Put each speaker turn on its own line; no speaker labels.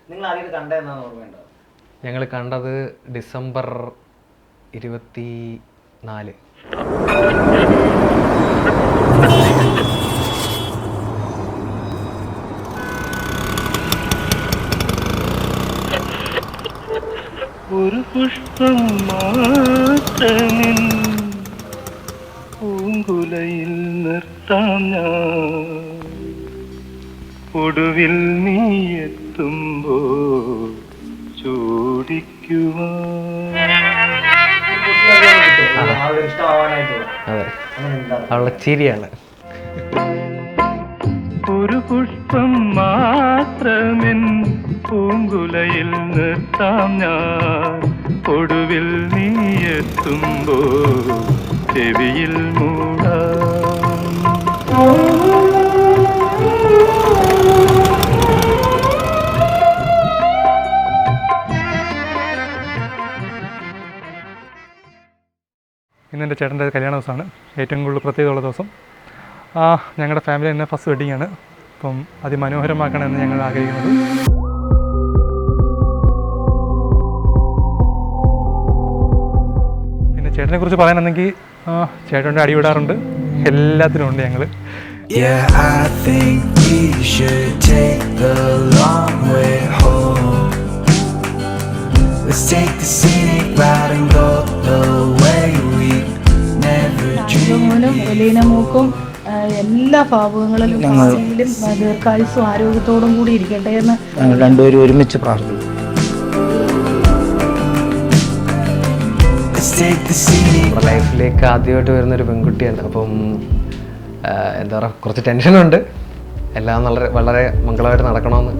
നിങ്ങൾ ആദ്യം കണ്ടതെന്നാണ് ഓർമ്മയുണ്ടോ?
ഞങ്ങൾ കണ്ടത് ഡിസംബർ 24.
ഒരു പുഷ്പം മാത്രമിൻ പൂങ്കുലയിൽ നിർത്താം ഞാൻ, ഒടുവിൽ നീ എത്തുമ്പോ ചോദിക്കുവാൻ.
അതെ, അവളുടെ ചിരിയാണ്.
ഒരു പുഷ്പം മാത്രമിൻ പൂങ്കുലയിൽ നിർത്താം ഞാൻ, ഒടുവിൽ നീ എത്തുമ്പോ ചെവിയിൽ മൂടാം.
ഇന്നെൻ്റെ ചേട്ടൻ്റെ കല്യാണ ദിവസമാണ്, ഏറ്റവും കൂടുതൽ പ്രത്യേകതയുള്ള ദിവസം. ഞങ്ങളുടെ ഫാമിലി തന്നെ ഫസ്റ്റ് വെഡിങ് ആണ്. അപ്പം അതിമനോഹരമാക്കണമെന്ന് ഞങ്ങൾ ആഗ്രഹിക്കുന്നത്. പിന്നെ ചേട്ടനെ കുറിച്ച് പറയാനെന്നെങ്കിൽ ചേട്ടൻ്റെ അടിവിടാറുണ്ട്, എല്ലാത്തിനും ഉണ്ട് ഞങ്ങൾ.
Yeah, I think we should take the long way home. Let's take the scenic route and go the way we never dreamed.
എലീനമൂക്കും എല്ലാ ഭാവങ്ങളിലും ഭാവിയിലും ദീർഘായുസ്സും ആരോഗ്യത്തോടും കൂടി ഇരിക്കട്ടെ എന്ന്
ഞങ്ങൾ രണ്ടുപേരും ഒരുമിച്ച് പ്രാർത്ഥിക്കും.
ലൈഫിലേക്ക് ആദ്യമായിട്ട് വരുന്നൊരു പെൺകുട്ടിയാണ്. അപ്പം എന്താ പറയുക, കുറച്ച് ടെൻഷനുണ്ട്. എല്ലാം വളരെ വളരെ മംഗളമായിട്ട് നടക്കണമെന്ന്